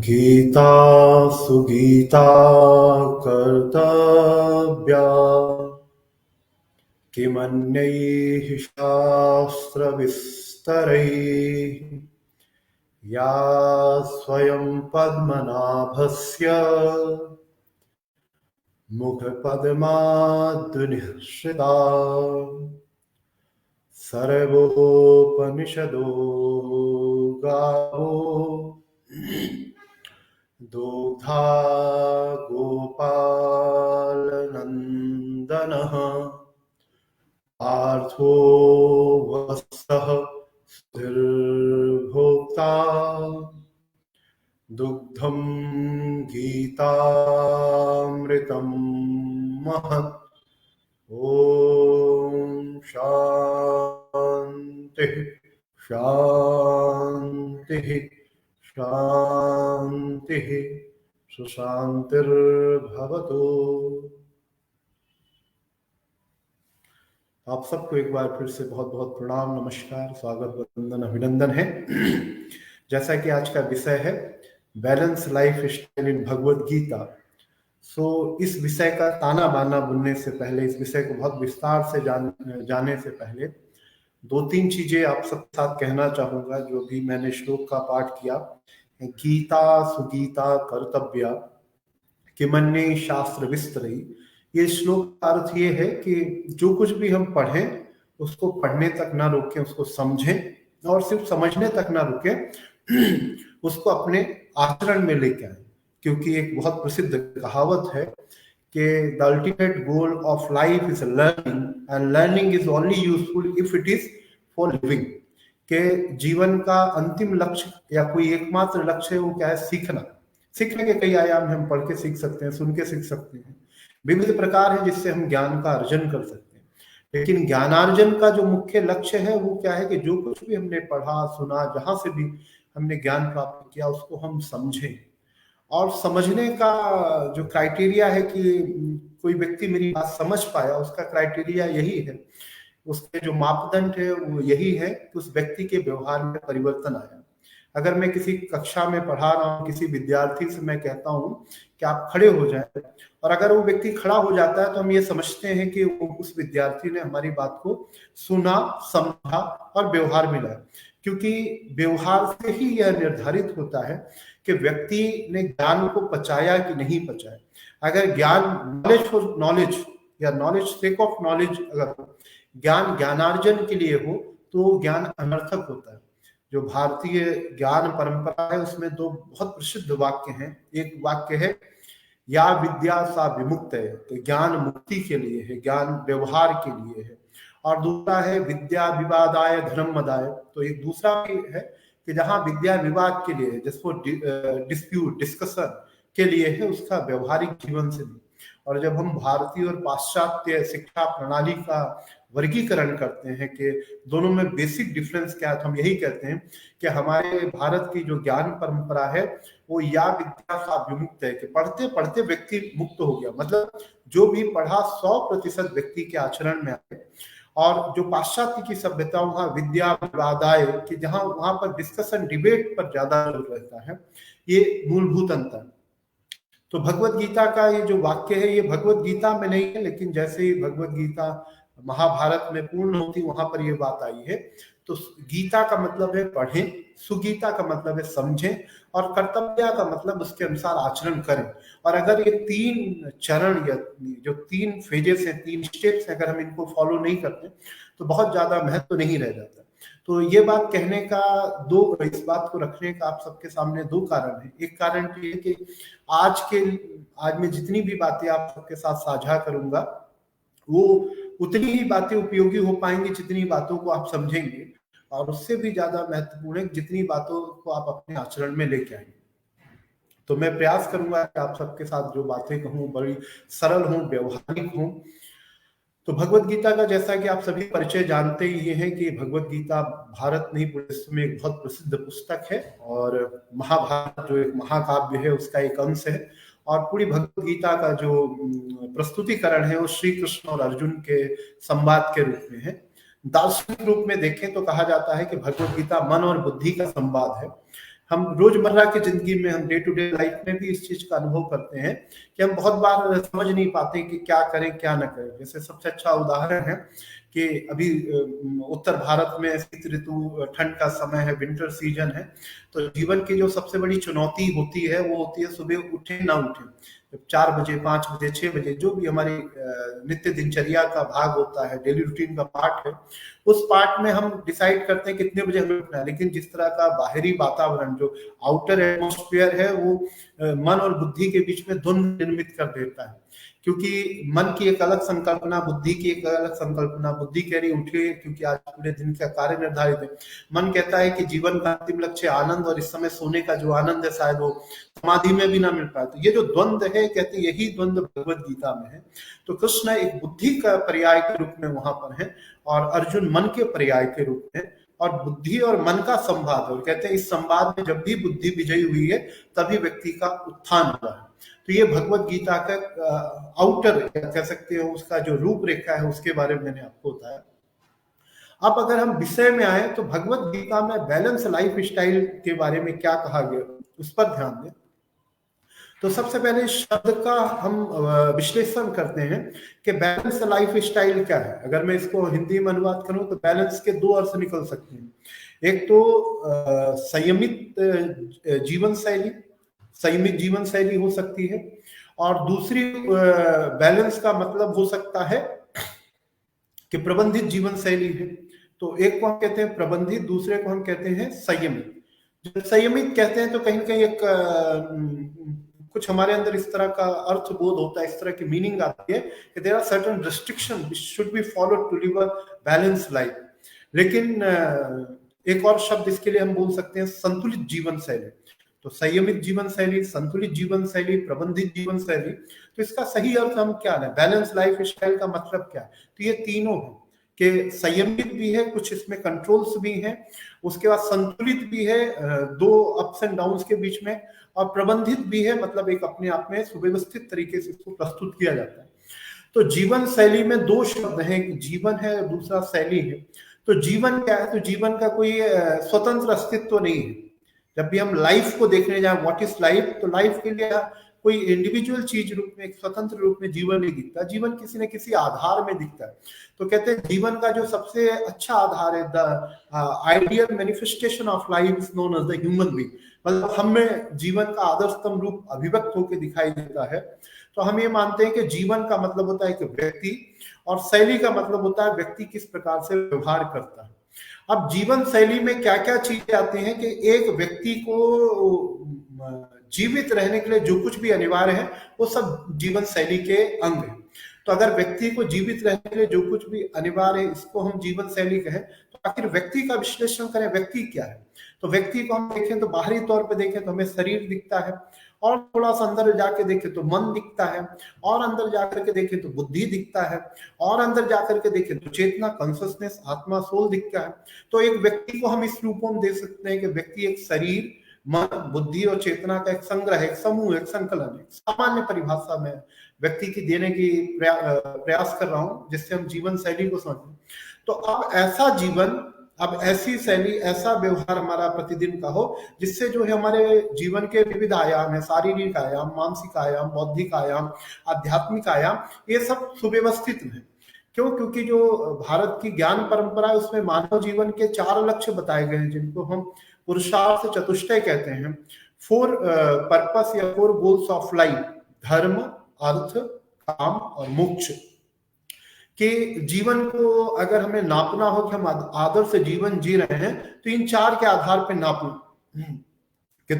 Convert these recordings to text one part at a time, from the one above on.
गीता सुगीता कर्तव्या किमन्यैः शास्त्रविस्तरैः या स्वयं पद्मनाभस्य मुखपद्माद्निःसृता सर्वोपनिषदो गावो दोग्धा गोपालनन्दनः पार्थो वत्सः स्थिर्भोक्ता दुग्धं गीतामृतं महत्। ॐ शान्तिः शान्तिः शान्तिः सुशान्तिर्भवतु। आप सबको एक बार फिर से बहुत बहुत प्रणाम, नमस्कार, स्वागत, वंदन, अभिनंदन है। जैसा कि आज का विषय है balance lifestyle in Bhagavad Gita. इस विषय का ताना बाना बुनने से पहले, इस विषय को बहुत विस्तार से जाने से पहले दो तीन चीजें आप सबके साथ कहना चाहूंगा। जो भी मैंने श्लोक का पाठ किया, गीता सुगीता कर्तव्या किमन्ये शास्त्र विस्तरई, ये श्लोक का अर्थ ये है कि जो कुछ भी हम पढ़ें उसको पढ़ने तक ना रुकें, उसको समझें, और सिर्फ समझने तक ना रुकें, उसको अपने आचरण में लेके आए। क्योंकि एक बहुत प्रसिद्ध कहावत है कि the ultimate goal of life is learning and learning is only useful if it is for living. के जीवन का अंतिम लक्ष्य या कोई एकमात्र लक्ष्य है वो क्या है? सीखना। सीखने के कई आयाम हम पढ़ के सीख सकते हैं, सुन के सीख सकते हैं, विविध प्रकार है जिससे हम ज्ञान का अर्जन कर सकते हैं। लेकिन ज्ञानार्जन का जो मुख्य लक्ष्य है वो क्या है कि जो कुछ भी हमने पढ़ा सुना, जहां से भी हमने ज्ञान प्राप्त किया, उसको हम समझें। और समझने का जो क्राइटेरिया है कि कोई व्यक्ति मेरी बात समझ पाया, उसका क्राइटेरिया यही है, उसके जो मापदंड है वो यही है कि उस व्यक्ति के व्यवहार में परिवर्तन आया। अगर मैं किसी कक्षा में पढ़ा रहा हूँ, किसी विद्यार्थी से मैं कहता हूँ कि आप खड़े हो जाएं, और अगर वो व्यक्ति खड़ा हो जाता है तो हम ये समझते हैं कि उस विद्यार्थी ने हमारी बात को सुना, समझा और व्यवहार में लाया। क्योंकि व्यवहार से ही यह निर्धारित होता है कि व्यक्ति ने ज्ञान को पचाया कि नहीं पचाया। अगर ज्ञान नॉलेज हो, नॉलेज या नॉलेज सेक ऑफ नॉलेज, अगर ज्ञान ज्ञानार्जन के लिए हो तो ज्ञान अनर्थक होता है। जो भारतीय ज्ञान परंपरा है उसमें दो बहुत प्रसिद्ध वाक्य हैं। एक वाक्य है या विद्या सा विमुक्त है, तो ज्ञान मुक्ति के लिए है, ज्ञान व्यवहार के लिए है। और दूसरा है विद्या विवादाय धर्म मदाय, तो एक दूसरा भी है कि जहां विद्या विवाद के लिए, जिसको डिस्प्यूट डिस्कशन के लिए है, उसका व्यवहारिक जीवन से नहीं। और जब हम भारतीय और पाश्चात्य शिक्षा प्रणाली का वर्गीकरण करते हैं कि दोनों में बेसिक डिफरेंस क्या है, तो हम यही कहते हैं कि हमारे भारत की जो ज्ञान परंपरा है वो या विद्या सा विमुक्त है, कि पढ़ते पढ़ते व्यक्ति मुक्त हो गया। मतलब जो भी पढ़ा 100% व्यक्ति के आचरण में आए। और जो पाश्चात्य की सभ्यता, वहां विद्या विवादाय, कि जहां वहां पर डिस्कशन डिबेट पर ज्यादा जोर रहता है। ये मूलभूत अंतर। तो भगवत गीता का ये जो वाक्य है ये भगवत गीता में नहीं है, लेकिन जैसे ही भगवत गीता महाभारत में पूर्ण होती वहां पर ये बात आई है। तो गीता का मतलब है पढ़ें, सुगीता का मतलब है समझें, और कर्तव्य का मतलब उसके अनुसार आचरण करें। और अगर ये तीन चरण या जो तीन फेजेस हैं, तीन स्टेप्स हैं, अगर हम इनको फॉलो नहीं करते तो बहुत ज्यादा महत्व नहीं रह जाता। तो ये बात कहने का इस बात को रखने का आप सबके सामने दो कारण है। एक कारण तो ये कि आज मैं जितनी भी बातें आप सबके साथ साझा करूंगा वो उतनी ही बातें उपयोगी हो पाएंगी जितनी बातों को आप समझेंगे, और उससे भी ज्यादा महत्वपूर्ण है जितनी बातों को आप अपने आचरण में लेके आएंगे। तो मैं प्रयास करूंगा कि आप सबके साथ जो बातें कहूँ बड़ी सरल हों, व्यवहारिक हों। तो भगवत गीता का जैसा कि आप सभी परिचय जानते ही हैं कि भगवत गीता भारत नहीं पूरे विश्व में एक बहुत प्रसिद्ध पुस्तक है, और महाभारत जो एक महाकाव्य है उसका एक अंश है। और पूरी भगवत गीता का जो प्रस्तुतिकरण है वो श्री कृष्ण और अर्जुन के संवाद के रूप में है। दार्शनिक रूप में देखें तो कहा जाता है कि भगवत गीता मन और बुद्धि का संवाद है। हम रोजमर्रा की जिंदगी में, हम डे टू डे लाइफ में भी इस चीज का अनुभव करते हैं कि हम बहुत बार समझ नहीं पाते कि क्या करें क्या ना करें। जैसे सबसे अच्छा उदाहरण है कि अभी उत्तर भारत में शीत ऋतु, ठंड का समय है, विंटर सीजन है। तो जीवन की जो सबसे बड़ी चुनौती होती है वो होती है सुबह उठे ना उठे। 4 बजे, 5 बजे, 6 बजे, जो भी हमारी नित्य दिनचर्या का भाग होता है, डेली रूटीन का पार्ट है, उस पार्ट में हम डिसाइड करते हैं कितने बजे हमें उठना है। लेकिन जिस तरह का बाहरी वातावरण, जो आउटर एटमॉस्फेयर है, वो मन और बुद्धि के बीच में द्वंद्व निर्मित कर देता है। क्योंकि मन की एक अलग संकल्पना, बुद्धि की एक अलग संकल्पना। बुद्धि कह रही उठे क्योंकि आज पूरे दिन का कार्य निर्धारित है। मन कहता है कि जीवन का अंतिम लक्ष्य आनंद, और इस समय सोने का जो आनंद है शायद वो समाधि में भी ना मिल पाए। तो ये जो द्वंद्व है, कहते हैं यही द्वंद्व भगवत गीता में है। तो कृष्ण एक बुद्धि का पर्याय के रूप में वहां पर है और अर्जुन मन के पर्याय के रूप में। और बुद्धि और मन का संवाद, और कहते हैं इस संवाद में जब भी बुद्धि विजयी हुई है तभी व्यक्ति का उत्थान हुआ है। तो ये भगवत गीता का आउटर कह सकते हो, उसका जो रूपरेखा है उसके बारे में मैंने आपको बताया। अब अगर हम विषय में आए तो भगवत गीता में बैलेंस लाइफ स्टाइल के बारे में क्या कहा गया उस पर ध्यान दें। तो सबसे पहले शब्द का हम विश्लेषण करते हैं कि बैलेंस लाइफ स्टाइल क्या है। अगर मैं इसको हिंदी में अनुवाद करूं तो बैलेंस के दो अर्थ निकल सकते हैं। एक तो संयमित जीवन शैली, संयमित जीवन शैली हो सकती है, और दूसरी बैलेंस का मतलब हो सकता है कि प्रबंधित जीवन शैली है। तो एक को हम कहते हैं प्रबंधित, दूसरे को हम कहते हैं संयमित। जब संयमित कहते हैं तो कहीं ना कहीं एक कुछ हमारे अंदर इस तरह का अर्थ बोध होता है, इस तरह की मीनिंग आती है कि there are certain restriction which should be followed to live a balance life. लेकिन एक और शब्द इसके लिए हम बोल सकते हैं संतुलित जीवन शैली। तो संयमित जीवन शैली, संतुलित जीवन शैली, प्रबंधित जीवन शैली, तो इसका सही अर्थ हम क्या है, बैलेंस लाइफ स्टाइल का मतलब क्या है। तो ये तीनों है कि संयमित भी है, कुछ इसमें कंट्रोल्स भी हैं, उसके बाद संतुलित भी है, दो अप्स एंड डाउन्स के बीच में, और प्रबंधित भी है, मतलब एक अपने आप में सुव्यवस्थित तरीके से इसको प्रस्तुत किया जाता है। तो जीवन शैली में दो शब्द हैं, एक जीवन है और दूसरा शैली है। तो जीवन क्या है, तो जीवन का कोई स्वतंत्र अस्तित्व नहीं है। जब भी हम लाइफ को देखने जाए, व्हाट इज लाइफ, तो लाइफ के लिए कोई इंडिविजुअल चीज रूप में, एक स्वतंत्र रूप में जीवन नहीं दिखता। जीवन किसी न किसी आधार में दिखता है। तो कहते हैं जीवन का जो सबसे अच्छा आधार है, the ideal manifestation of life is known as the human being. मतलब हम में जीवन का आदर्शतम रूप अभिव्यक्त होकर दिखाई देता है। तो हम ये मानते हैं कि जीवन का मतलब होता है कि व्यक्ति, और शैली का मतलब होता है व्यक्ति किस प्रकार से व्यवहार करता है। अब जीवन शैली में क्या क्या चीजें आती हैं कि एक व्यक्ति को जीवित रहने के लिए जो कुछ भी अनिवार्य है वो सब जीवन शैली के अंग है। तो अगर व्यक्ति को जीवित रहने के लिए जो कुछ भी अनिवार्य है, इसको हम जीवन शैली कहें, तो आखिर व्यक्ति का विश्लेषण करें, व्यक्ति क्या है। तो व्यक्ति को हम देखें तो बाहरी तौर पे देखें तो हमें शरीर दिखता है, और थोड़ा सा अंदर जाके देखें तो मन दिखता है, और अंदर जाकर के देखें तो बुद्धि दिखता है, और अंदर जाकर के देखें तो चेतना, कॉन्शियसनेस, आत्मा, सोल दिखता है। तो एक व्यक्ति को हम इस रूप में दे सकते हैं कि व्यक्ति एक शरीर, मन, बुद्धि और चेतना का एक संग्रह, एक समूह, एक संकलन है। सामान्य परिभाषा में व्यक्ति की देने की प्रयास कर रहा हूं जिससे हम जीवन शैली को समझें। तो अब ऐसा जीवन, अब ऐसी शैली, ऐसा व्यवहार हमारा प्रतिदिन का हो जिससे जो है हमारे जीवन के विविध आयाम है, शारीरिक आयाम, मानसिक आयाम, बौद्धिक आयाम, आध्यात्मिक आयाम, ये सब सुव्यवस्थित है। क्यों? क्योंकि जो भारत की ज्ञान परंपरा है उसमें मानव जीवन के 4 लक्ष्य बताए गए हैं, जिनको हम पुरुषार्थ चतुष्टय कहते हैं। 4 पर्पस या 4 गोल्स ऑफ लाइफ, धर्म, अर्थ, काम और मोक्ष। कि जीवन को अगर हमें नापना हो कि हम आदर्श से जीवन जी रहे हैं तो इन 4 के आधार पर नापना कि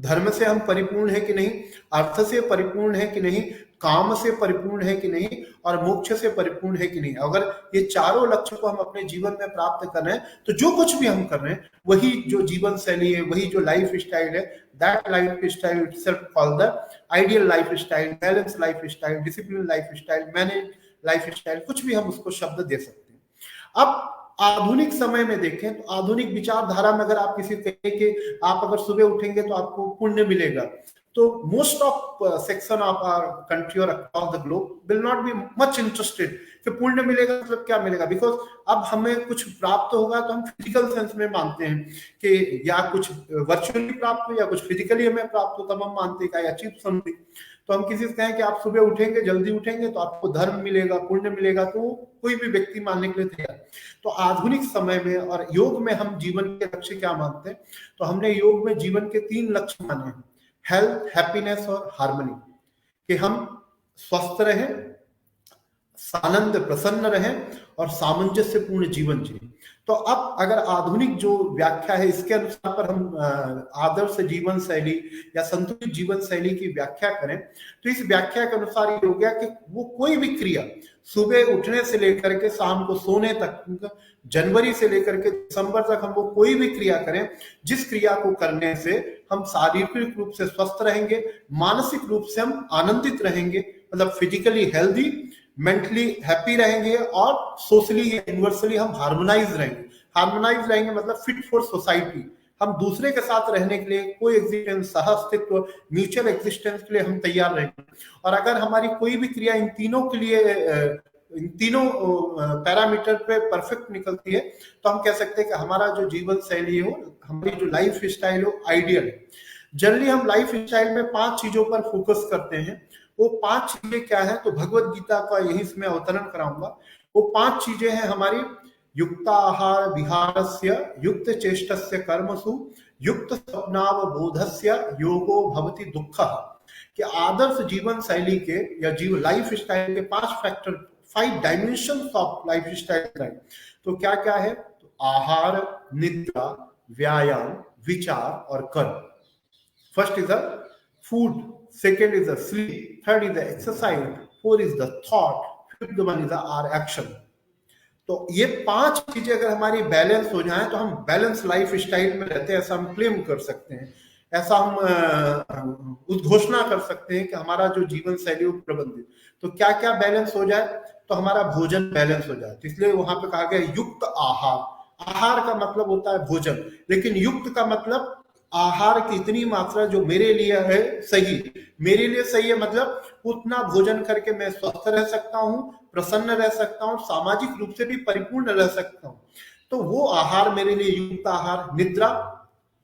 धर्म से हम परिपूर्ण है कि नहीं, अर्थ से परिपूर्ण है कि नहीं, काम से परिपूर्ण है कि नहीं, और मोक्ष से परिपूर्ण है कि नहीं। अगर ये चारों लक्ष्य को हम अपने जीवन में प्राप्त कर रहे हैं तो जो कुछ भी हम कर रहे हैं वही जो जीवन शैली है, वही जो लाइफ स्टाइल है, that life style itself called the ideal life style, balance life style, discipline life style, manage life style, कुछ भी हम उसको शब्द दे सकते हैं। अब आधुनिक समय में देखें तो आधुनिक विचारधारा में अगर आप किसी कहें कि आप अगर सुबह उठेंगे तो आपको पुण्य मिलेगा, तो most of section of our country और across the globe will not be much interested कि पुण्य मिलेगा मतलब क्या मिलेगा, बिकॉज अब हमें कुछ प्राप्त होगा तो हम फिजिकल सेंस में मानते हैं कि या कुछ वर्चुअली प्राप्त हो या कुछ फिजिकली हमें प्राप्त हो, तब हम मानते हैं कि आई अचीव समथिंग। तो हम किसी से कहें कि आप सुबह उठेंगे, जल्दी उठेंगे तो आपको धर्म मिलेगा, पुण्य मिलेगा, तो कोई भी व्यक्ति मानने के लिए तैयार। तो आधुनिक समय में और योग में हम जीवन के लक्ष्य क्या मानते हैं, तो हमने योग में जीवन के 3 लक्ष्य माने हैं, हेल्थ, हैप्पीनेस और हार्मनी, कि हम स्वस्थ रहें, आनंद प्रसन्न रहें और सामंजस्यपूर्ण जीवन जिए। तो अब अगर आधुनिक जो व्याख्या है इसके अनुसार पर हम आदर्श जीवन शैली या संतुलित जीवन शैली की व्याख्या करें, तो इस व्याख्या के अनुसार ये हो गया कि वो कोई भी क्रिया सुबह उठने से लेकर के शाम को सोने तक, जनवरी से लेकर के दिसंबर तक हम वो कोई भी क्रिया करें, जिस क्रिया को करने से हम शारीरिक रूप से स्वस्थ रहेंगे, मानसिक रूप से हम आनंदित रहेंगे, मतलब फिजिकली हेल्दी, मेंटली हैप्पी रहेंगे और सोशली यूनिवर्सली हम हार्मोनाइज रहेंगे। हार्मोनाइज रहेंगे मतलब फिट फॉर सोसाइटी, हम दूसरे के साथ रहने के लिए, कोई एग्जिस्टेंस, सह अस्तित्व, म्यूचुअल एग्जिस्टेंस के लिए हम तैयार रहेंगे। और अगर हमारी कोई भी क्रिया इन तीनों के लिए, इन तीनों पैरामीटर पे परफेक्ट निकलती है, तो हम कह सकते हैं कि हमारा जो जीवन शैली हो, हमारी जो लाइफ स्टाइल हो, आइडियल है। जनरली हम लाइफ स्टाइल में 5 चीजों पर फोकस करते हैं। वो 5 चीजें क्या है, तो भगवत गीता का यही मैं अवतरण कराऊंगा। वो 5 चीजें हैं हमारी, युक्ताहार विहारस्य, युक्त चेष्टस्य कर्मसु, युक्त स्वप्नावबोधस्य योगो भवति दुःखः। कि आदर्श जीवन शैली के या जीवन लाइफ स्टाइल के 5 factor, 5 dimension of life style. तो क्या क्या है, तो आहार, निद्रा, व्यायाम, विचार और कर्म। First is the food, second is the sleep, third is the exercise, fourth is the thought, fifth one is our action। तो ये 5 चीजें अगर हमारी बैलेंस हो जाएं तो हम बैलेंस लाइफ स्टाइल में रहते हैं, ऐसा हम क्लेम कर सकते हैं, ऐसा हम उद्घोषणा कर सकते हैं कि हमारा जो जीवन शैली प्रबंधित। तो क्या क्या बैलेंस हो जाए, तो हमारा भोजन बैलेंस हो जाए। तो इसलिए वहां पे कहा गया युक्त आहार। आहार का मतलब होता है भोजन, लेकिन युक्त का मतलब आहार की इतनी मात्रा जो मेरे लिए है सही। मेरे लिए सही है मतलब उतना भोजन करके मैं स्वस्थ रह सकता हूँ, प्रसन्न रह सकता हूँ, सामाजिक रूप से भी परिपूर्ण रह सकता हूँ। तो वो आहार मेरे लिए युक्त आहार। निद्रा,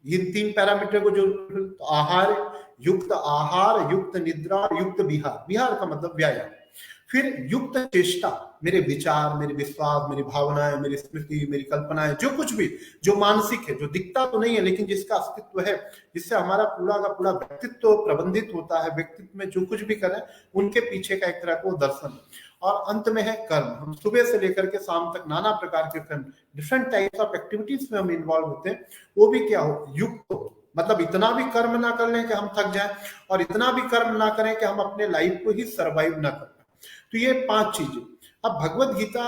ये 3 पैरामीटर को जो, तो आहार, युक्त निद्रा, युक्त विहार। विहार का मतलब व्यायाम। फिर युक्त चेष्टा, मेरे विचार, मेरे विश्वास, मेरी भावनाएं, मेरी स्मृति, मेरी कल्पनाएं, जो कुछ भी जो मानसिक है, जो दिखता तो नहीं है लेकिन जिसका अस्तित्व है, जिससे हमारा पूरा का पूरा व्यक्तित्व प्रबंधित होता है। व्यक्तित्व में जो कुछ भी करें उनके पीछे का एक तरह को दर्शन। और अंत में है कर्म। हम सुबह से लेकर के शाम तक नाना प्रकार के कर्म, डिफरेंट टाइप्स ऑफ एक्टिविटीज में हम इन्वॉल्व होते हैं। वो भी क्या हो, युक्त हो, मतलब इतना भी कर्म ना कर लें कि हम थक जाएं और इतना भी कर्म ना करें कि हम अपने लाइफ को ही सरवाइव ना कर। तो ये 5 चीजें। अब भगवत गीता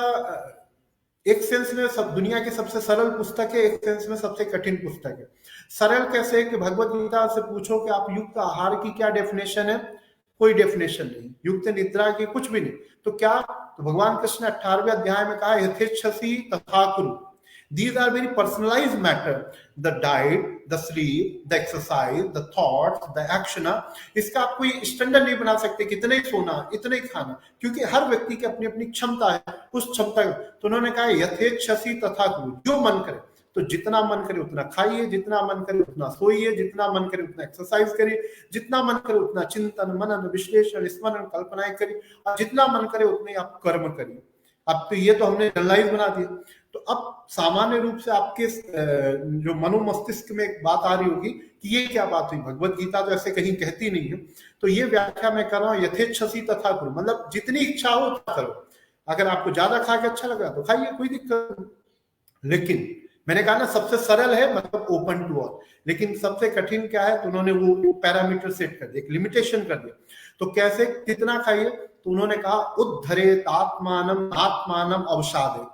एक सेंस में सब दुनिया की सबसे सरल पुस्तक है, एक सेंस में सबसे कठिन पुस्तक है। सरल कैसे है कि भगवत गीता से पूछो कि आप युक्त आहार की क्या डेफिनेशन है, कोई डेफिनेशन नहीं। युक्त निद्रा की कुछ भी नहीं। तो क्या, तो भगवान कृष्ण 18वें अध्याय में कहा यथेच्छसि तथा कुरु। These are very personalized matter. The diet, the sleep, the exercise, the thoughts, the action. इसका आप कोई स्टैंडर्ड नहीं बना सकते कि इतना ही सोना, इतना ही खाना, क्योंकि हर व्यक्ति की अपनी अपनी क्षमता है। उस क्षमता, तो उन्होंने कहा यथेच्छसि तथा कुरु, जो मन करे। तो जितना मन करे उतना खाइए, जितना मन करे उतना सोइए, जितना मन करे उतना एक्सरसाइज करिए, जितना मन करे उतना चिंतन, मनन, विश्लेषण, स्मरण, कल्पनाएं करिए, और जितना मन करे उतने आप कर्म करिए। अब तो ये तो हमने जनरलाइज बना दिया। तो अब सामान्य रूप से आपके जो मनो मस्तिष्क में एक बात आ रही होगी कि ये क्या बात हुई, भगवत गीता तो ऐसे कहीं कहती नहीं है। तो ये व्याख्या मैं कर रहा हूँ, यथेच्छसि तथा कुरु, मतलब जितनी इच्छा हो उतना करो। अगर आपको ज्यादा खा के अच्छा लगा तो खाइए, कोई दिक्कत नहीं। लेकिन मैंने कहा ना सबसे सरल है मतलब ओपन टू ऑल, लेकिन सबसे कठिन क्या है, तो उन्होंने वो पैरामीटर सेट कर दिया, लिमिटेशन कर दिया। तो कैसे, कितना खाइए, तो उन्होंने कहा उद्धरेत आत्मानम आत्मानम अवसादे।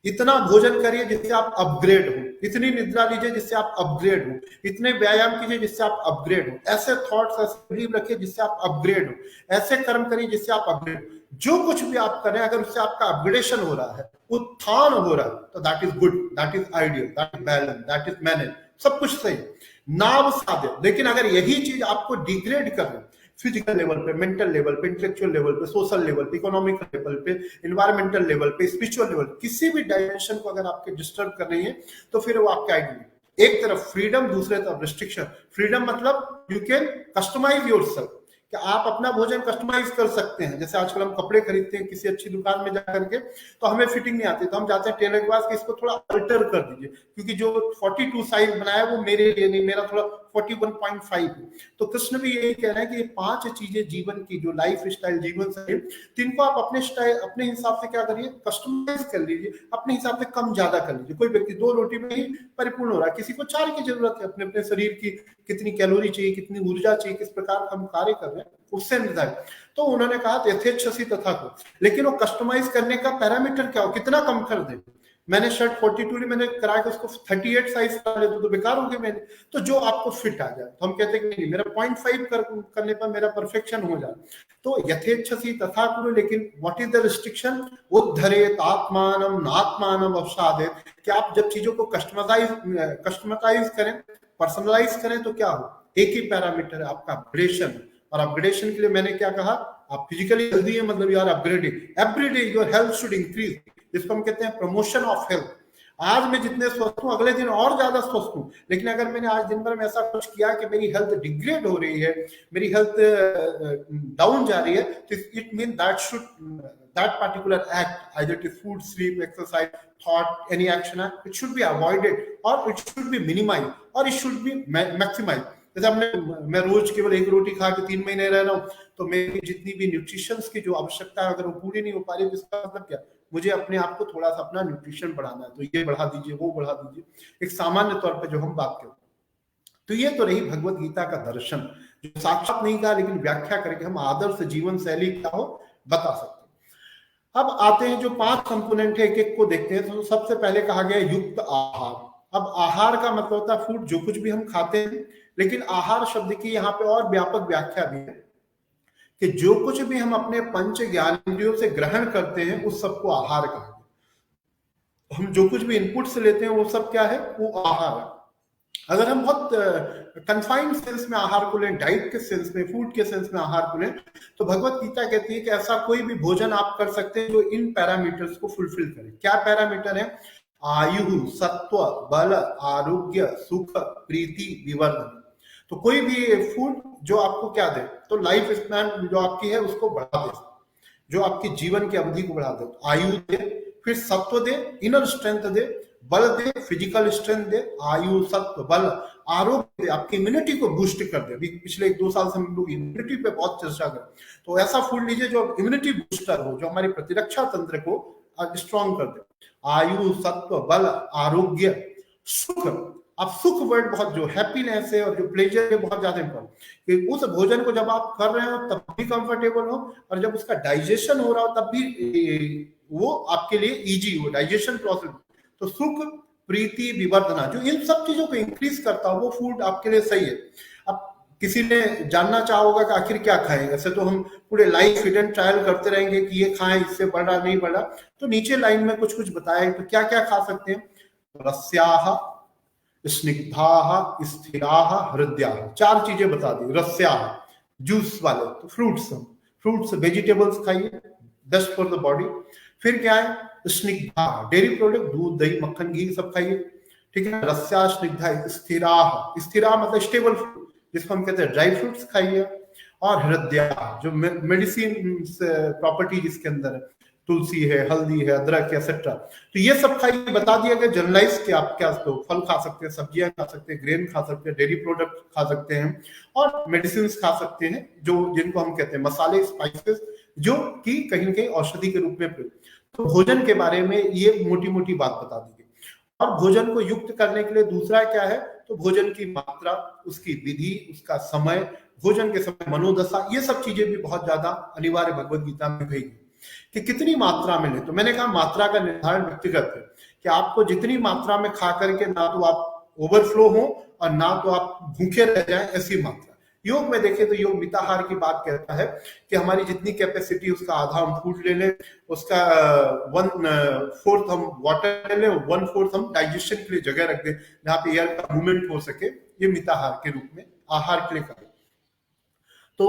इतना भोजन करिए जिससे आप अपग्रेड हो, इतनी निद्रा लीजिए जिससे आप अपग्रेड हो, इतने व्यायाम कीजिए जिससे आप अपग्रेड हो, ऐसे थॉट्स, ऐसे बिलीव रखिए जिससे आप अपग्रेड हो, ऐसे कर्म करिए जिससे आप अपग्रेड हो। जो कुछ भी आप करें अगर उससे आपका अपग्रेडेशन हो रहा है, उत्थान हो रहा है, तो that is good, that is ideal, that is balance, that is manage, सब कुछ सही, नाव साध्य। लेकिन अगर यही चीज आपको डिग्रेड कर रहे, फिजिकल लेवल पे, मेंटल लेवल पे, इंटेलेक्चुअल लेवल पे, सोशल लेवल पे, इकोनॉमिक लेवल पे, इन्वायरमेंटल लेवल पे, स्पिरिचुअल लेवल, किसी भी डायमेंशन को अगर आपके डिस्टर्ब कर रही है तो फिर वो आपके आइडियल। एक तरफ फ्रीडम, दूसरे तरफ रिस्ट्रिक्शन। फ्रीडम मतलब यू कैन कस्टमाइज योरसेल्फ, कि आप अपना भोजन कस्टमाइज कर सकते हैं। जैसे आजकल हम कपड़े खरीदते हैं किसी अच्छी दुकान में जाकर के, तो हमें फिटिंग नहीं आती तो हम जाते हैं टेलर के पास कि इसको थोड़ा अल्टर कर दीजिए, क्योंकि जो 42 साइज बनाया वो मेरे लिए नहीं, मेरा थोड़ा 41.5 है। तो कृष्ण भी यही कह रहे हैं कि ये 5 चीजें जीवन की, जो लाइफ स्टाइल, जीवन शैली, तिनको आप अपने स्टाइल, अपने हिसाब से क्या करिए, कस्टमाइज कर लीजिए, अपने हिसाब से कम ज्यादा कर लीजिए। कोई व्यक्ति 2 रोटी में ही परिपूर्ण हो रहा है, किसी को 4 की जरूरत है। अपने अपने शरीर की कितनी कैलोरी चाहिए, कितनी ऊर्जा चाहिए, किस प्रकार हम कार्य कर रहे हैं, उससे निर्धारित। तो उन्होंने कहा यथेच्छसी तथा को, लेकिन वो कस्टमाइज करने का पैरामीटर क्या हो, कितना कम कर दे। मैंने शर्ट 42 ली, मैंने करा के उसको 38 साइज का ले तो बेकार हो गई मैंने। तो जो आपको फिट आ जाए, तो हम कहते हैं कि नहीं, मेरा 0.5 करने पर मेरा परफेक्शन हो जाए। तो यथेच्छसी तथा कुरु, लेकिन व्हाट इज द रिस्ट्रिक्शन? उद्धरेत आत्मानम आत्मानम अवसादेत, कि आप जब चीजों को कस्टमाइज करें, पर्सनलाइज करें, तो क्या हो, एक ही पैरामीटर है आपका, अपग्रेडेशन। और अपग्रेडेशन के लिए मैंने क्या कहा, आप फिजिकली हेल्दी है मतलब you are upgrading every day, your health should increase, जिसको हम कहते हैं प्रमोशन ऑफ हेल्थ। आज मैं जितने स्वस्थ हूं, अगले दिन और ज्यादा स्वस्थ हूं। लेकिन अगर मैंने आज दिन भर में ऐसा कुछ किया कि मेरी हेल्थ डिग्रेड हो रही है, मेरी हेल्थ डाउन जा रही है, तो it mean that particular act, either it is food, sleep, exercise, thought, any action, it should be avoided, or it should be minimized, or it should be maximized. जैसे मैं रोज केवल 1 रोटी खा के 3 महीने रह रहा हूँ, तो मेरी जितनी भी न्यूट्रिशंस की जो आवश्यकता है, अगर वो पूरी नहीं हो पा रही, तो इसका मतलब क्या, मुझे अपने आप को थोड़ा सा अपना न्यूट्रिशन बढ़ाना है, तो ये बढ़ा दीजिए, वो बढ़ा दीजिए, एक सामान्य तौर पर जो हम बात करें। तो ये तो रही भगवत गीता का दर्शन, जो साक्षात नहीं कहा लेकिन व्याख्या करके हम आदर्श जीवन शैली क्या हो बता सकते हैं। अब आते हैं जो 5 कंपोनेंट है, एक एक को देखते हैं। तो सबसे पहले कहा गया युक्त आहार। अब आहार का मतलब होता है फूड, जो कुछ भी हम खाते हैं, लेकिन आहार शब्द की यहाँ पे और व्यापक व्याख्या भी है कि जो कुछ भी हम अपने पंच ज्ञानेंद्रियों से ग्रहण करते हैं, उस सबको आहार कहेंगे। हम जो कुछ भी इनपुट से लेते हैं वो सब क्या है, वो आहार है। अगर हम बहुत कन्फाइंड सेंस में आहार को लें, डाइट के सेंस में, फूड के सेंस में आहार को लें, तो भगवत गीता कहती है कि ऐसा कोई भी भोजन आप कर सकते हैं जो इन पैरामीटर्स को फुलफिल करे। क्या पैरामीटर है? आयु, सत्व, बल, आरोग्य, सुख, प्रीति, विवर्धन। तो कोई भी फूड जो आपको क्या दे, तो लाइफ स्पैन जो आपकी है उसको बढ़ा दे, जो आपकी जीवन की अवधि को बढ़ा दे। आयु दे, फिर सत्व दे, इनर स्ट्रेंथ दे, बल दे, फिजिकल स्ट्रेंथ दे, आयु, सत्व, बल, आरोग्य दे, आपकी इम्यूनिटी को बूस्ट कर दे। अभी पिछले 1-2 साल से हम लोग इम्यूनिटी पे बहुत चर्चा करें, तो ऐसा फूड लीजिए जो इम्यूनिटी बूस्टर हो, जो हमारी प्रतिरक्षा तंत्र को स्ट्रॉन्ग कर दे। आयु, सत्व, बल, आरोग्य, सुख। अब सुख वर्ड बहुत, जो हैप्पीनेस है और जो प्लेजर है, बहुत ज्यादा इंपॉर्टेंट। उस भोजन को जब आप कर रहे हो तब भी कंफर्टेबल हो, और जब उसका डाइजेशन हो रहा हो तब भी वो आपके लिए इजी हो, डाइजेशन प्रोसेस। तो सुख, प्रीति, विवर्धना, जो इन सब चीजों को इंक्रीज करता हो, वो फूड आपके लिए सही है। अब किसी ने जानना चाहा होगा कि आखिर क्या खाएं, ऐसे तो हम पूरे लाइफ हिट एंड ट्रायल करते रहेंगे कि ये खाएं, इससे बढ़ रहा नहीं बढ़ रहा। तो नीचे लाइन में कुछ कुछ बताया है, तो क्या क्या खा सकते हैं? रस्याह, स्निग्धाः, स्थिराः, हृद्याः। 4 चीजें बता दी। रस्याः, जूस वाले, तो फ्रूट्स वेजिटेबल्स खाइए, बेस्ट फॉर द बॉडी। फिर क्या है? स्निग्धा, डेयरी प्रोडक्ट, दूध, दही, मक्खन, घी सब खाइए, ठीक है। रस्या, स्निग्धा। स्थिराः, स्थिरा मतलब स्टेबल फूड, जिसको हम कहते हैं ड्राई फ्रूट्स खाइए। और हृदया, जो मेडिसिन प्रॉपर्टी जिसके अंदर है, तुलसी है, हल्दी है, अदरक है, एक्सेट्रा, तो ये सब खाइए। बता दिया गया जनरलाइज कि आप क्या, तो फल खा सकते हैं, सब्जियां खा सकते हैं, ग्रेन खा सकते हैं, डेयरी प्रोडक्ट खा सकते हैं, और मेडिसिन खा सकते हैं, जो जिनको हम कहते हैं मसाले, स्पाइसेस, जो कि कहीं न कहीं औषधि के रूप में प्रयोग। तो भोजन के बारे में ये मोटी मोटी बात बता दी गई। और भोजन को युक्त करने के लिए दूसरा क्या है? तो भोजन की मात्रा, उसकी विधि, उसका समय, भोजन के समय मनोदशा, ये सब चीजें भी बहुत ज्यादा अनिवार्य भगवत गीता में कही गई कि कितनी मात्रा में लें। तो मैंने कहा मात्रा का निर्धारण व्यक्तिगत है, कि आपको जितनी मात्रा में खा करके ना तो आप ओवरफ्लो हो और ना तो आप भूखे रह जाएं, ऐसी मात्रा। योग में देखें तो योग मिताहार की बात कहता है कि हमारी जितनी कैपेसिटी, उसका आधा हम फूड ले लें, उसका 1/4 हम वाटर ले लें, 1/4 हम डाइजेशन के लिए जगह रख दें, जहाँ पे एयर का मूवमेंट हो सके। ये मिताहार के रूप में आहार के लिए कहा। तो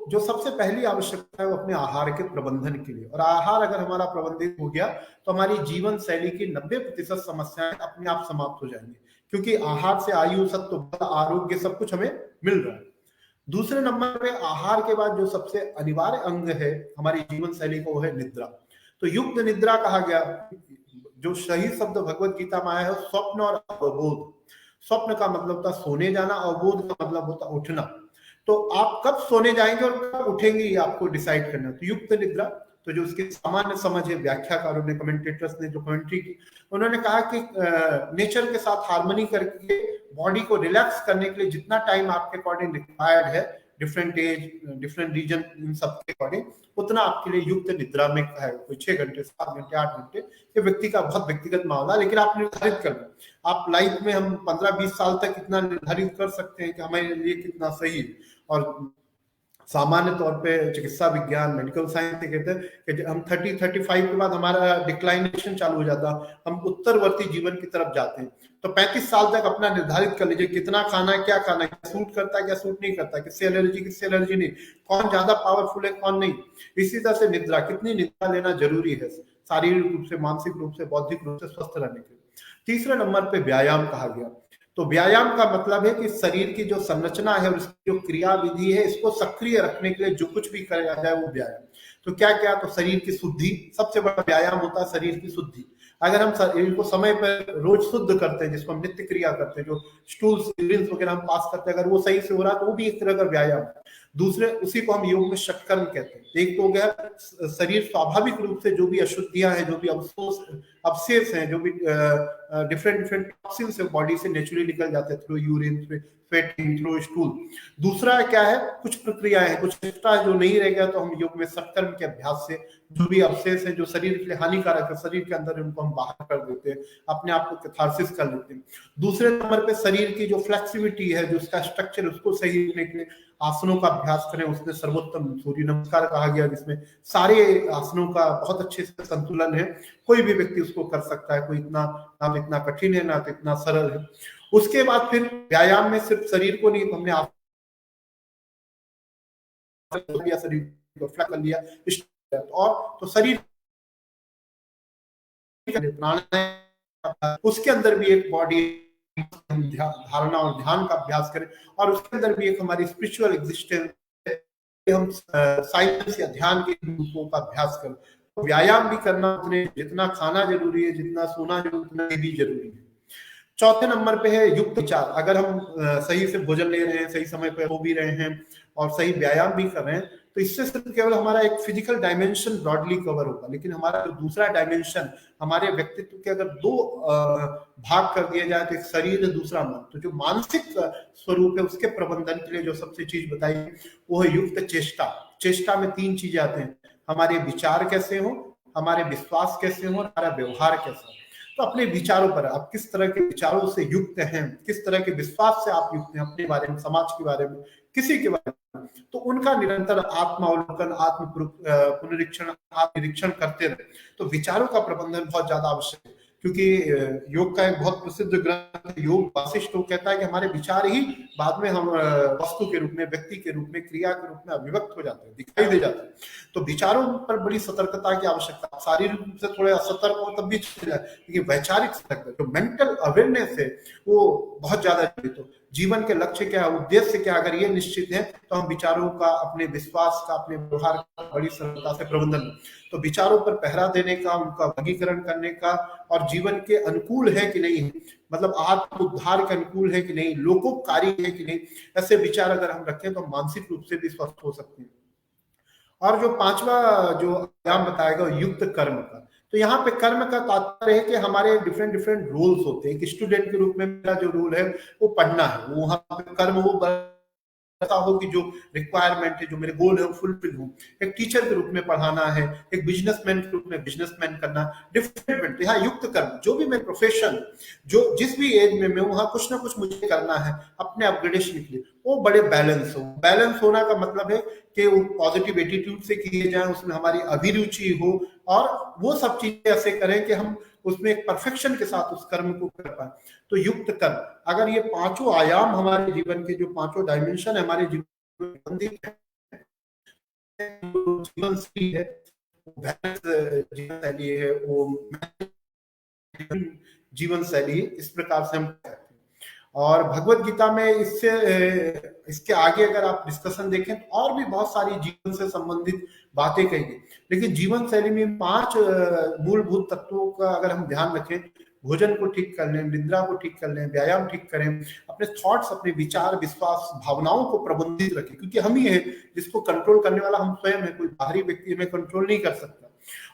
जो सबसे पहली आवश्यकता है वो अपने आहार के प्रबंधन के लिए, और आहार अगर हमारा प्रबंधित हो गया तो हमारी जीवन शैली की 90% समस्याएं अपने आप समाप्त हो जाएंगी, क्योंकि आहार से आयु, सत्व, बल, आरोग्य सब कुछ हमें मिल रहा है। दूसरे नंबर पे आहार के बाद जो सबसे अनिवार्य अंग है हमारी जीवन शैली को, वो है निद्रा। तो युक्त निद्रा कहा गया, जो सही शब्द भगवत गीता में आया है स्वप्न और अवबोध। स्वप्न का मतलब होता सोने जाना, अवबोध का मतलब होता उठना। तो आप कब सोने जाएंगे और कब उठेंगे ये आपको डिसाइड करना है। तो युक्त निद्रा, तो जो उसकी सामान्य समझ है, व्याख्याकारों ने, कमेंटेटर्स ने जो कमेंट्री की, उन्होंने कहा कि नेचर के साथ हार्मनी करके बॉडी को रिलैक्स करने के लिए जितना टाइम आपके अकॉर्डिंग रिक्वायर्ड है, डिफरेंट एज, डिफरेंट रीजन, इन सब के अकॉर्डिंग उतना आपके लिए युक्त निद्रा में है। कोई 6 घंटे, 7 घंटे, 8 घंटे, ये व्यक्ति का बहुत व्यक्तिगत मामला, लेकिन आप निर्धारित कर लो। आप लाइफ में हम 15-20 साल तक इतना निर्धारित कर सकते हैं कि हमारे लिए कितना सही है। और सामान्य तौर पे चिकित्सा विज्ञान, मेडिकल साइंस से कहते हैं कि हम 30-35 के बाद हमारा डिक्लाइनेशन चालू हो जाता, हम उत्तरवर्ती जीवन की तरफ जाते हैं। तो 35 साल तक अपना निर्धारित कर लीजिए कितना खाना है, क्या खाना है, क्या सूट करता है, क्या सूट नहीं करता, किससे एलर्जी, किससे एलर्जी नहीं, कौन ज्यादा पावरफुल है, कौन नहीं। इसी तरह से निद्रा, कितनी निद्रा लेना जरूरी है शारीरिक रूप से, मानसिक रूप से, बौद्धिक रूप से स्वस्थ रहने के लिए। तीसरे नंबर पे व्यायाम कहा गया। तो व्यायाम का मतलब है कि शरीर की जो संरचना है और उसकी जो क्रिया विधि है, इसको सक्रिय रखने के लिए जो कुछ भी किया जाए वो व्यायाम। तो क्या क्या, तो शरीर की शुद्धि, सबसे बड़ा व्यायाम होता है शरीर की शुद्धि। अगर हम शरीर को समय पर रोज शुद्ध करते हैं, जिसको हम नित्य क्रिया करते हैं, जो स्टूल्स, यूरिन्स वगैरह हम पास करते हैं, अगर वो सही से हो रहा है तो वो भी एक तरह का व्यायाम है। दूसरे, उसी को हम योग में षटकर्म कहते हैं। एक तो हो गया शरीर स्वाभाविक रूप से जो भी अशुद्धियां हैं, जो भी अवशेष हैं, जो भी डिफरेंट डिफरेंट टॉक्सिन्स है बॉडी से नेचुरली निकल जाते हैं through urine, through sweating, through stool. दूसरा क्या है, कुछ प्रक्रियाएं हैं, कुछ एक्स्ट्रा जो नहीं रह गया तो हम योग में सत्कर्म के अभ्यास से जो भी अवशेष है जो शरीर के लिए हानिकारक है शरीर के अंदर, उनको हम बाहर कर देते हैं, अपने आप को कैथारसिस कर लेते हैं। दूसरे नंबर पे शरीर की जो फ्लेक्सिबिलिटी है, जो उसका स्ट्रक्चर, उसको सही रखने के लिए आसनों का अभ्यास करें। उसमें सर्वोत्तम सूर्य नमस्कार कहा गया, जिसमें सारे आसनों का बहुत अच्छे से संतुलन है, कोई भी व्यक्ति उसको कर सकता है, कोई इतना ना तो इतना कठिन है ना तो इतना सरल है। उसके बाद फिर व्यायाम में सिर्फ शरीर को नहीं, हमने शरीर को फ्लैट कर लिया, और तो शरीर प्राणायाम, उसके अंदर भी एक बॉडी धारणा और ध्यान का अभ्यास करें, और उसके अंदर भी एक हमारी स्पिरिचुअल एग्जिस्टेंस, हम साइंस या ध्यान के रूपों का अभ्यास करें। तो व्यायाम भी करना, उतने जितना खाना जरूरी है, जितना सोना जरूरी, उतना भी जरूरी है। चौथे नंबर पे है युक्त विचार। अगर हम सही से भोजन ले रहे हैं, सही समय पर हो भी रहे हैं और सही व्यायाम भी कर रहे हैं, तो इससे सिर्फ केवल हमारा एक फिजिकल डायमेंशन ब्रॉडली कवर होगा, लेकिन हमारा जो दूसरा डायमेंशन, हमारे व्यक्तित्व के अगर दो भाग कर दिए जाए, तो एक शरीर है, दूसरा मन। तो जो मानसिक स्वरूप है उसके प्रबंधन के लिए जो सबसे चीज बताई वो है युक्त चेष्टा। चेष्टा में 3 चीजें आते हैं, हमारे विचार कैसे हो, हमारे विश्वास कैसे हो, हमारा व्यवहार कैसा हो। तो अपने विचारों पर, आप किस तरह के विचारों से युक्त हैं, किस तरह के विश्वास से आप युक्त हैं अपने बारे में, समाज के बारे में, किसी के बारे में, तो उनका निरंतर आत्मावलोकन, आत्म पुनरीक्षण, आत्मनिरीक्षण करते रहे। तो विचारों का प्रबंधन बहुत ज्यादा आवश्यक है, क्योंकि योग का एक बहुत प्रसिद्ध ग्रंथ योग वासिष्ठ, वो कहता है कि हमारे विचार ही बाद में हम वस्तु के रूप में, व्यक्ति के रूप में, क्रिया के रूप में अभिव्यक्त हो जाते हैं, दिखाई दे जाते हैं। तो विचारों पर बड़ी सतर्कता की आवश्यकता। शारीरिक रूप से थोड़े असतर्क हो तब भी चल जाए, लेकिन वैचारिक सतर्कता, जो मेंटल अवेयरनेस है, वो बहुत ज्यादा है। तो जीवन के लक्ष्य क्या है, उद्देश्य क्या, अगर ये निश्चित है तो हम विचारों का, अपने विश्वास का, अपने व्यवहार का बड़ी सरलता से प्रबंधन। तो विचारों पर पहरा देने का, उनका वर्गीकरण करने का, और जीवन के अनुकूल है कि नहीं, मतलब आत्म उद्धार के अनुकूल है कि नहीं, लोकोपकारी है कि नहीं, ऐसे विचार अगर हम रखें तो मानसिक रूप से भी स्वस्थ हो सकते हैं। और जो 5वां जो आयाम बताएगा युक्त कर्म का, तो यहाँ पे कर्म का तात्पर्य है कि हमारे डिफरेंट डिफरेंट रोल्स होते हैं। एक स्टूडेंट के रूप में मेरा जो रोल है वो पढ़ना है, वो वहां पे कर्म वो ऐसा हो कि जो रिक्वायरमेंट है, जो मेरे गोल है वो फुलफिल हो। एक टीचर के रूप में पढ़ाना है, एक बिजनेसमैन के रूप में बिजनेसमैन करना, डिफरेंट। यहाँ युक्त कर्म, जो भी मेरे प्रोफेशन, जो जिस भी एज में मैं, वहां कुछ ना कुछ मुझे करना है अपने अपग्रेडेशन के लिए, वो बड़े बैलेंस हो। बैलेंस होना का मतलब है कि वो पॉजिटिव एटीट्यूड से किए जाए, उसमें हमारी अभिरुचि हो, और वो सब चीजें ऐसे करें कि हम उसमें एक परफेक्शन के साथ उस कर्म को कर पाए। तो युक्त कर्म, अगर ये 5 आयाम हमारे जीवन के, जो 5 डायमेंशन है हमारे जीवन में, जीवन शैली है, जीवन शैली है, वो जीवन शैली, इस प्रकार से हम कहते हैं। और भगवत गीता में इसके आगे अगर आप डिस्कशन देखें तो और भी बहुत सारी जीवन से संबंधित बातें कही गई, लेकिन जीवन शैली में 5 मूलभूत तत्वों का अगर हम ध्यान रखें, भोजन को ठीक कर लें, निद्रा को ठीक कर लें, व्यायाम ठीक करें, अपने थॉट्स, अपने विचार, विश्वास, भावनाओं को प्रबंधित रखें, क्योंकि हम ही है जिसको कंट्रोल करने वाला हम स्वयं है, कोई बाहरी व्यक्ति हमें कंट्रोल नहीं कर सकता।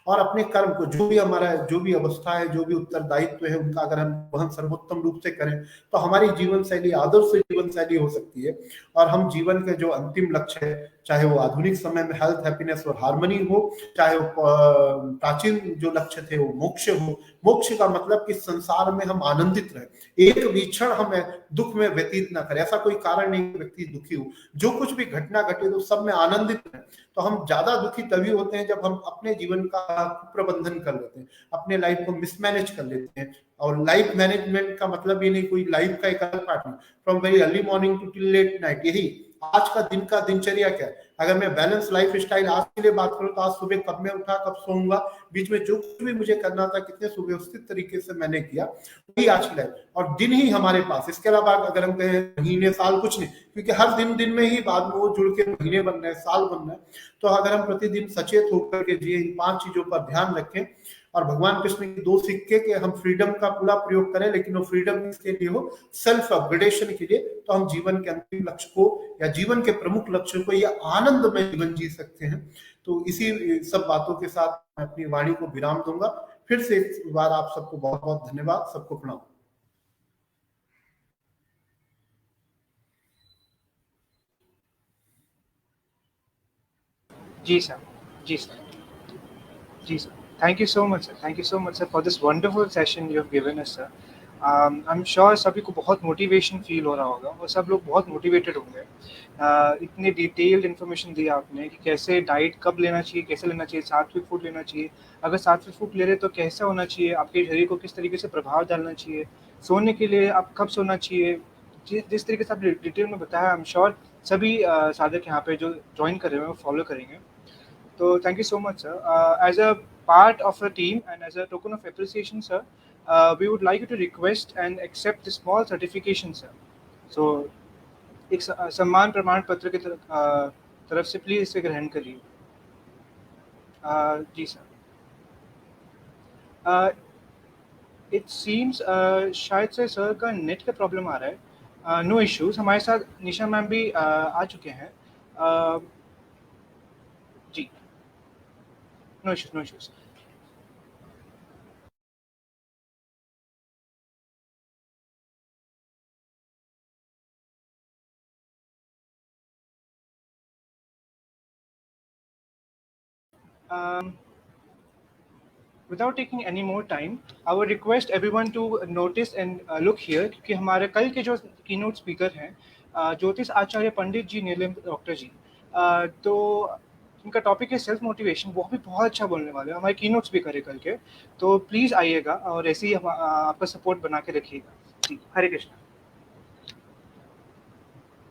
और अपने कर्म को, जो भी हमारा जो भी अवस्था है, जो भी उत्तरदायित्व है, उनका अगर हम वहन सर्वोत्तम रूप से करें तो हमारी जीवन शैली आदर्श जीवन शैली हो सकती है। और हम जीवन के जो अंतिम लक्ष्य है, चाहे वो आधुनिक समय में हेल्थ, हैप्पीनेस और हार्मनी हो, चाहे वो प्राचीन जो लक्ष्य थे वो मोक्ष हो। मोक्ष का मतलब कि संसार में हम आनंदित रहे, एक भी क्षण हमें दुख में व्यतीत ना करें, ऐसा कोई कारण नहीं व्यक्ति दुखी हो, जो कुछ भी घटना घटे तो सब में आनंदित रहे। तो हम ज्यादा दुखी तभी होते हैं जब हम अपने जीवन का प्रबंधन कर लेते हैं, अपने लाइफ को मिसमैनेज कर लेते हैं। और लाइफ मैनेजमेंट का मतलब ये नहीं कोई लाइफ का एक अलग पार्ट नहीं, from very early morning to till late night, यही आज का दिन का दिनचर्या क्या है। अगर मैं बैलेंस लाइफ स्टाइल आज के लिए बात करूं तो आज सुबह कब मैं उठा, कब सोऊंगा, बीच में जो कुछ भी मुझे करना था कितने सुव्यवस्थित तरीके से मैंने किया, वही आज की लाइफ। और दिन ही हमारे पास, इसके अलावा अगर हम कहें महीने, साल, कुछ नहीं, क्योंकि हर दिन दिन में ही बाद में वो जुड़ के महीने बन रहे हैं, साल बन रहे हैं। तो अगर हम प्रतिदिन सचेत होकर के जिए, इन 5 चीजों पर ध्यान रखें, और भगवान कृष्ण की 2 सिक्के के हम फ्रीडम का पूरा प्रयोग करें, लेकिन वो फ्रीडम किसके लिए हो, सेल्फ अपग्रेडेशन के लिए, तो हम जीवन के अंतिम लक्ष्य को या जीवन के प्रमुख लक्ष्य को या आनंदमय जीवन जी सकते हैं। तो इसी सब बातों के साथ मैं अपनी वाणी को विराम दूंगा। फिर से एक बार आप सबको बहुत बहुत धन्यवाद, सबको प्रणाम। जी सर, जी सर, जी sir. Thank you so much, sir. Thank you so much, sir, for this wonderful session you have given us, sir. I'm sure सभी को बहुत मोटिवेशन फील हो रहा होगा और सब लोग बहुत मोटिवेटेड होंगे। इतनी डिटेल्ड इन्फॉर्मेशन दी आपने कि कैसे डाइट कब लेना चाहिए, कैसे लेना चाहिए, सात्विक फूड लेना चाहिए, अगर सात्विक फूड ले रहे तो कैसा होना चाहिए, आपके शरीर को किस तरीके से प्रभाव डालना चाहिए, सोने के लिए आप कब सोना चाहिए, जिस तरीके से आपने डिटेल में बताया, आई एम श्योर सभी साधक यहाँ पे जो ज्वाइन कर रहे हैं वो फॉलो करेंगे। तो thank you so much, sir. As a part of the team and as a token of appreciation, sir, we would like you to request and accept the small certification, sir. So, एक सम्मान प्रमाण पत्र की तरफ से please इसे ग्रहण करिए। जी सर। इट सीम्स शायद से सर का नेट का प्रॉब्लम आ रहा है। नो इश्यूज, हमारे साथ निशा मैम भी आ चुके हैं। जी, no issues, no issues. Without taking any more time, I would request everyone to notice and look here, क्योंकि हमारे कल के जो कीनोट स्पीकर हैं ज्योतिष आचार्य पंडित जी, नीलम डॉक्टर जी, तो इनका टॉपिक है सेल्फ मोटिवेशन। वो भी बहुत अच्छा बोलने वाले हैं, हमारे कीनोट स्पीकर है कल के। तो प्लीज़ आइएगा और ऐसे ही आपका सपोर्ट बना के रखिएगा। जी, हरे कृष्णा।